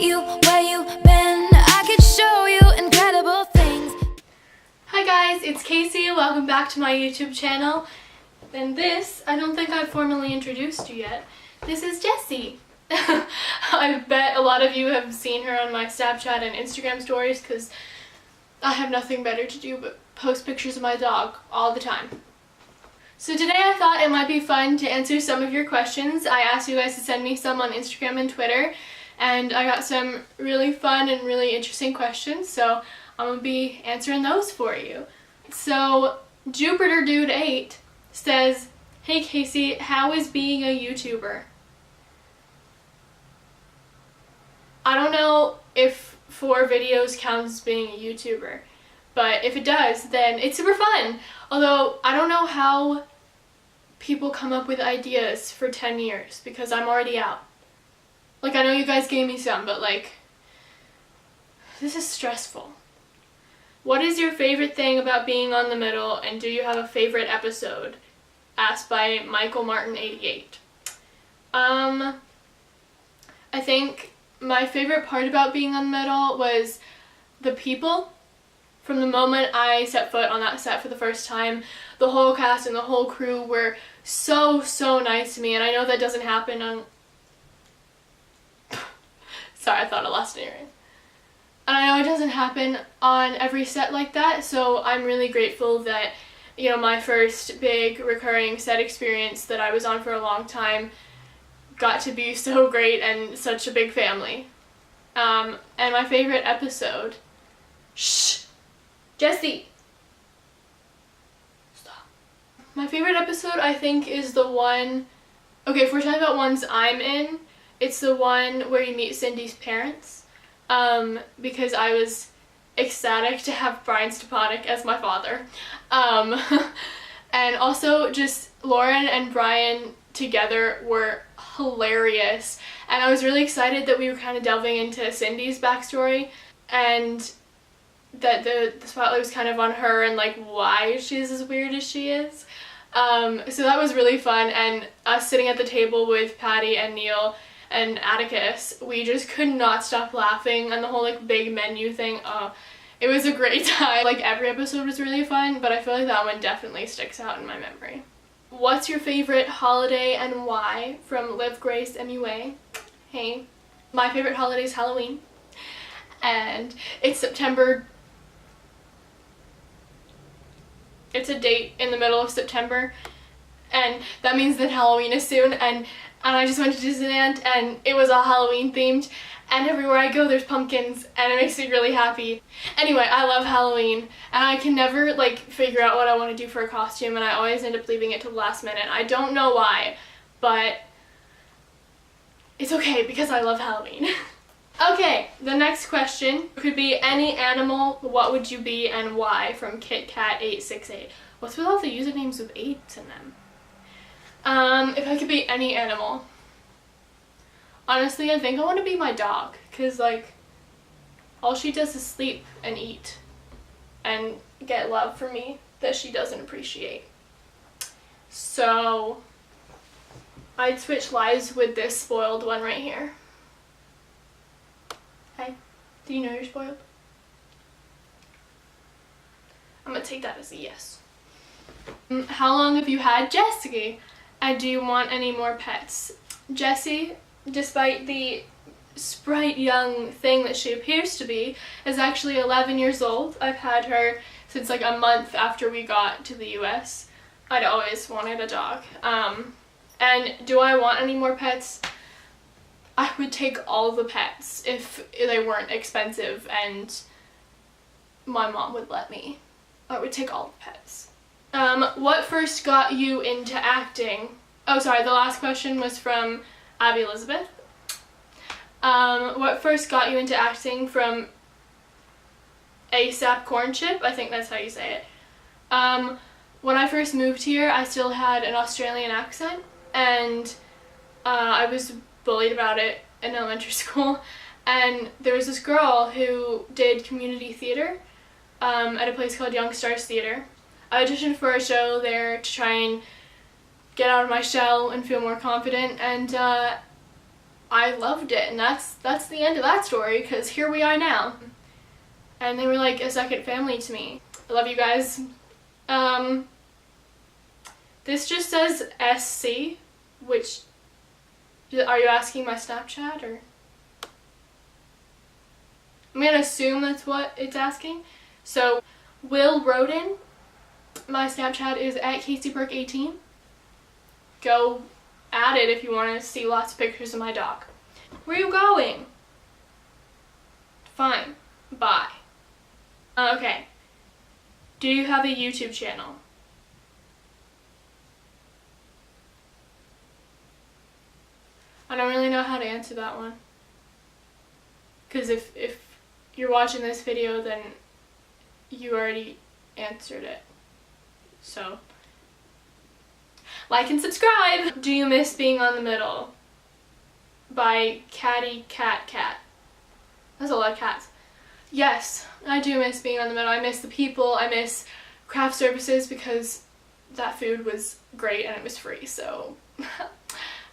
meet you where you been. I could show you incredible things. Hi guys, it's Casey. Welcome back to my YouTube channel. And this, I don't think I've formally introduced you yet. This is Jessie. I bet a lot of you have seen her on my Snapchat and Instagram stories because I have nothing better to do but post pictures of my dog all the time. So today I thought it might be fun to answer some of your questions. I asked you guys to send me some on Instagram and Twitter, and I got some really fun and really interesting questions, so I'm going to be answering those for you. So Jupiter Dude 8 says, "Hey Casey, how is being a YouTuber?" I don't know if 4 videos counts as being a YouTuber, but if it does, then it's super fun. Although, I don't know how people come up with ideas for 10 years, because I'm already out. Like, I know you guys gave me some, but like, this is stressful. What is your favorite thing about being on the middle, and do you have a favorite episode? Asked by Michael Martin 88. I think my favorite part about being on the middle was the people. From the moment I set foot on that set for the first time, the whole cast and the whole crew were so nice to me, and I know that doesn't happen on... Sorry, I thought I lost an earring. And I know it doesn't happen on every set like that, so I'm really grateful that, you know, my first big recurring set experience that I was on for a long time got to be so great and such a big family. And my favorite episode... Shh! Jessie! Stop. My favorite episode, I think, is the one... Okay, if we're talking about ones I'm in, it's the one where you meet Cindy's parents. Because I was ecstatic to have Brian Stepanek as my father. And also, just Lauren and Brian together were hilarious. And I was really excited that we were kind of delving into Cindy's backstory, and that the spotlight was kind of on her and like why she's as weird as she is. So that was really fun, and us sitting at the table with Patty and Neil and Atticus, we just could not stop laughing, and the whole like big menu thing, it was a great time. Like, every episode was really fun, but I feel like that one definitely sticks out in my memory. What's your favorite holiday and why? From Liv Grace MUA. Hey, my favorite holiday is Halloween, and it's September. It's a date in the middle of September, and that means that Halloween is soon, and I just went to Disneyland, and it was all Halloween themed, and everywhere I go there's pumpkins, and it makes me really happy. Anyway, I love Halloween, and I can never like figure out what I want to do for a costume, and I always end up leaving it to the last minute. I don't know why, but it's okay because I love Halloween. Okay, the next question could be any animal, what would you be and why, from KitKat868. What's with all the usernames with 8s in them? If I could be any animal, honestly I think I want to be my dog, because like all she does is sleep and eat and get love from me that she doesn't appreciate. So I'd switch lives with this spoiled one right here. Hey, do you know you're spoiled? I'm gonna take that as a yes. How long have you had Jessie? And do you want any more pets? Jessie, despite the sprite young thing that she appears to be, is actually 11 years old. I've had her since like a month after we got to the US. I'd always wanted a dog. And do I want any more pets? I would take all the pets if they weren't expensive and my mom would let me. I would take all the pets. What first got you into acting? Oh, sorry, the last question was from Abby Elizabeth. What first got you into acting? From ASAP Corn Chip, I think that's how you say it. When I first moved here, I still had an Australian accent, and I was bullied about it in elementary school, and there was this girl who did community theater at a place called Young Stars Theater. I auditioned for a show there to try and get out of my shell and feel more confident, and I loved it, and that's the end of that story, because here we are now. And they were like a second family to me. I love you guys. This just says SC, which, are you asking my Snapchat, or? I'm gonna assume that's what it's asking. So, Will Roden, my Snapchat is at CaseyBurke18. Go at it if you want to see lots of pictures of my dog. Where are you going? Fine. Bye. Okay. Do you have a YouTube channel? I don't really know how to answer that one. Because if you're watching this video, then you already answered it. So, like and subscribe! Do you miss being on the middle? By Catty Cat Cat. That's a lot of cats. Yes, I do miss being on the middle. I miss the people. I miss craft services because that food was great and it was free, so.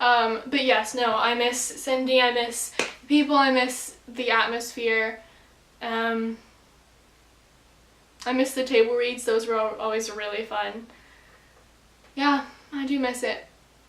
But yes, no, I miss Cindy, I miss the people, I miss the atmosphere. I miss the table reads. Those were always really fun. Yeah, I do miss it.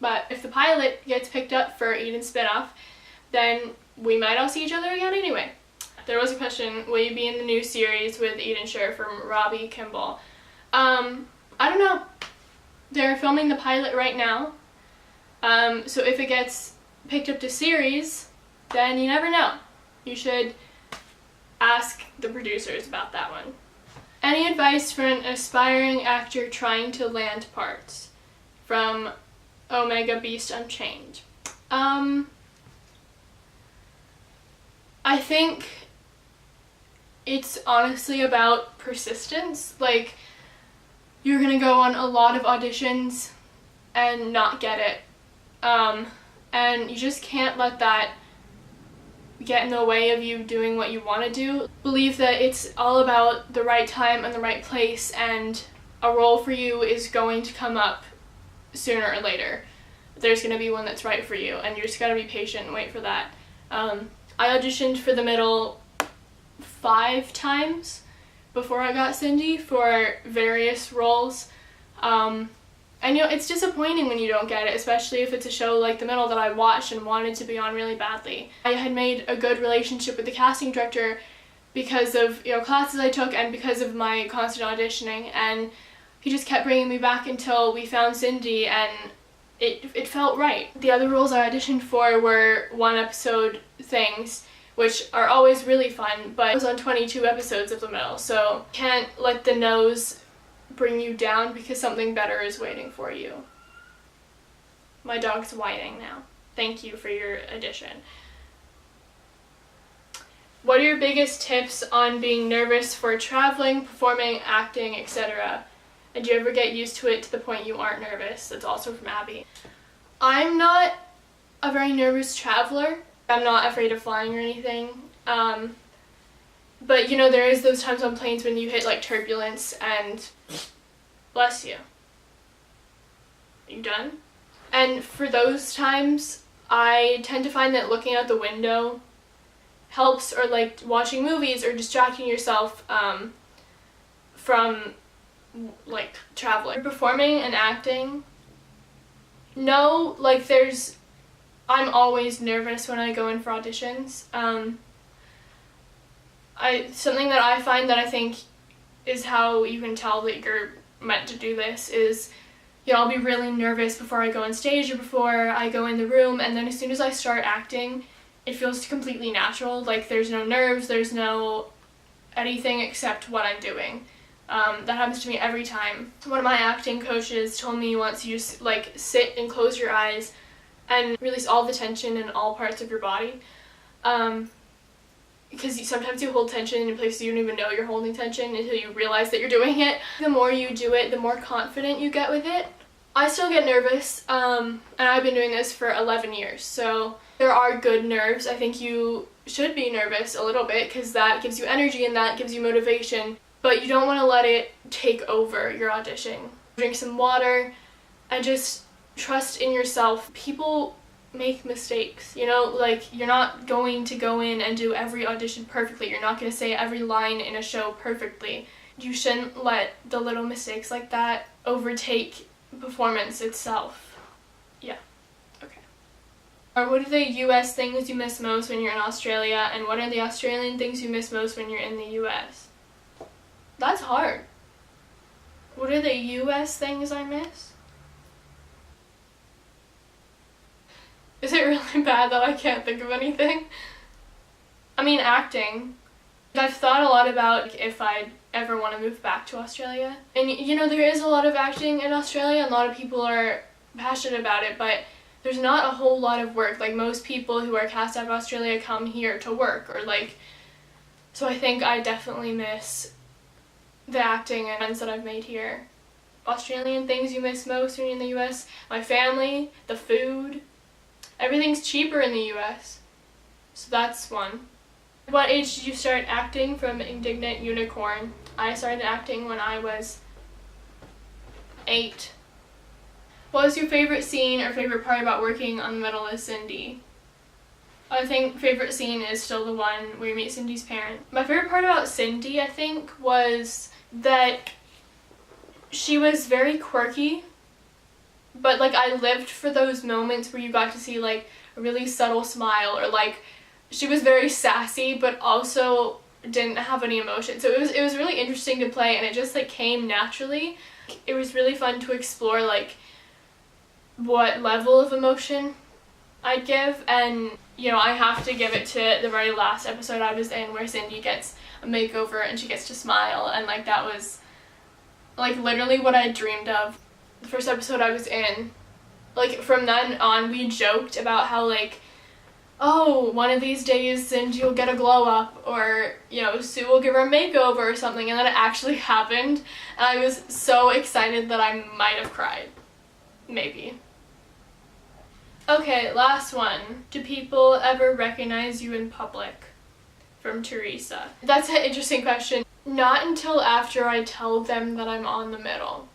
But if the pilot gets picked up for Eden's spinoff, then we might all see each other again anyway. There was a question, will you be in the new series with Eden Sher from Robbie Kimball? I don't know. They're filming the pilot right now. So if it gets picked up to series, then you never know. You should ask the producers about that one. Any advice for an aspiring actor trying to land parts? From Omega Beast Unchained. I think it's honestly about persistence. Like, you're gonna go on a lot of auditions and not get it. And you just can't let that get in the way of you doing what you want to do. Believe that it's all about the right time and the right place, and a role for you is going to come up sooner or later. There's going to be one that's right for you, and you just got to be patient and wait for that. I auditioned for the middle 5 times before I got Cindy for various roles. And you know, it's disappointing when you don't get it, especially if it's a show like The Middle that I watched and wanted to be on really badly. I had made a good relationship with the casting director because of, you know, classes I took and because of my constant auditioning, and he just kept bringing me back until we found Cindy, and it felt right. The other roles I auditioned for were 1-episode things, which are always really fun, but I was on 22 episodes of The Middle, so can't let the nose bring you down because something better is waiting for you. My dog's whining now. Thank you for your addition. What are your biggest tips on being nervous for traveling, performing, acting, etc.? And do you ever get used to it to the point you aren't nervous? That's also from Abby. I'm not a very nervous traveler. I'm not afraid of flying or anything. But you know, there is those times on planes when you hit like turbulence and bless you. Are you done? And for those times, I tend to find that looking out the window helps, or like watching movies or distracting yourself from like traveling. Performing and acting, no, like I'm always nervous when I go in for auditions. Something that I find that I think is how you can tell that you're meant to do this is, you know, I'll be really nervous before I go on stage or before I go in the room, and then as soon as I start acting, it feels completely natural. Like there's no nerves, there's no anything except what I'm doing. That happens to me every time. One of my acting coaches told me once, you like sit and close your eyes and release all the tension in all parts of your body. Because sometimes you hold tension in places you don't even know you're holding tension until you realize that you're doing it. The more you do it, the more confident you get with it. I still get nervous, and I've been doing this for 11 years, so there are good nerves. I think you should be nervous a little bit because that gives you energy and that gives you motivation, but you don't want to let it take over your audition. Drink some water and just trust in yourself. People make mistakes, you know, like you're not going to go in and do every audition perfectly. You're not going to say every line in a show perfectly. You shouldn't let the little mistakes like that overtake performance itself. Yeah. Okay. Or what are the US things you miss most when you're in Australia, and what are the Australian things you miss most when you're in the US? That's hard. What are the US things I miss? Is it really bad that I can't think of anything? I mean, acting. I've thought a lot about if I'd ever want to move back to Australia. And you know, there is a lot of acting in Australia, and a lot of people are passionate about it, but there's not a whole lot of work. Like, most people who are cast out of Australia come here to work, or like, so I think I definitely miss the acting and friends that I've made here. Australian things you miss most when you're in the US? My family, the food. Everything's cheaper in the US, so that's one. What age did you start acting? From Indignant Unicorn. I started acting when I was 8. What was your favorite scene or favorite part about working on The Middle is Cindy? I think favorite scene is still the one where you meet Cindy's parents. My favorite part about Cindy, I think, was that she was very quirky, but like I lived for those moments where you got to see like a really subtle smile, or like she was very sassy but also didn't have any emotion. So it was really interesting to play, and it just like came naturally. It was really fun to explore like what level of emotion I'd give, and you know, I have to give it to the very last episode I was in where Cindy gets a makeover and she gets to smile, and like that was like literally what I dreamed of. The first episode I was in, like from then on we joked about how like, oh, one of these days Cindy will get a glow up, or you know, Sue will give her a makeover or something, and then it actually happened, and I was so excited that I might have cried. Maybe. Okay, last one. Do people ever recognize you in public? From Teresa. That's an interesting question. Not until after I tell them that I'm on The Middle.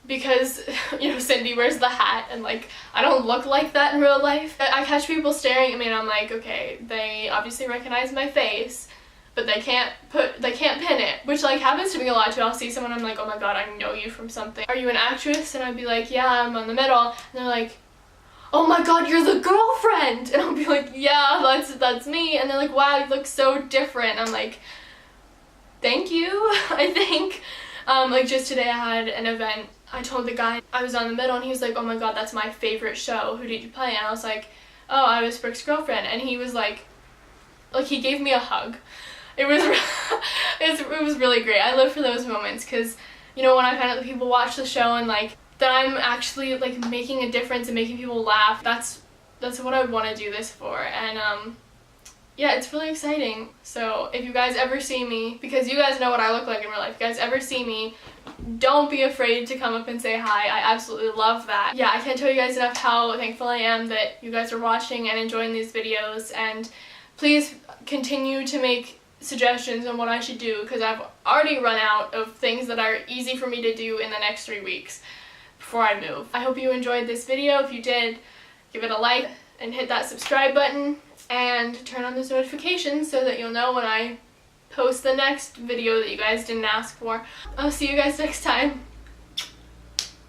Because, you know, Cindy wears the hat, and like, I don't look like that in real life. I catch people staring at me and I'm like, okay, they obviously recognize my face, but they can't pin it, which like happens to me a lot too. I'll see someone, I'm like, oh my god, I know you from something. Are you an actress? And I'd be like, yeah, I'm on The Middle. And they're like, oh my god, you're the girlfriend! And I'll be like, yeah, that's me. And they're like, wow, you look so different. I'm like, thank you, I think. Like just today I had an event. I told the guy I was on The Middle, and he was like, oh my god, that's my favorite show. Who did you play? And I was like, oh, I was Burke's girlfriend. And he was like he gave me a hug. It was it was really great. I live for those moments, because you know, when I find out that people watch the show and like that I'm actually like making a difference and making people laugh, that's what I want to do this for. And yeah, it's really exciting. So if you guys ever see me, because you guys know what I look like in real life, if you guys ever see me, don't be afraid to come up and say hi. I absolutely love that. Yeah, I can't tell you guys enough how thankful I am that you guys are watching and enjoying these videos, and please continue to make suggestions on what I should do, because I've already run out of things that are easy for me to do in the next 3 weeks before I move. I hope you enjoyed this video. If you did, give it a like and hit that subscribe button, and turn on those notifications so that you'll know when I post the next video that you guys didn't ask for. I'll see you guys next time.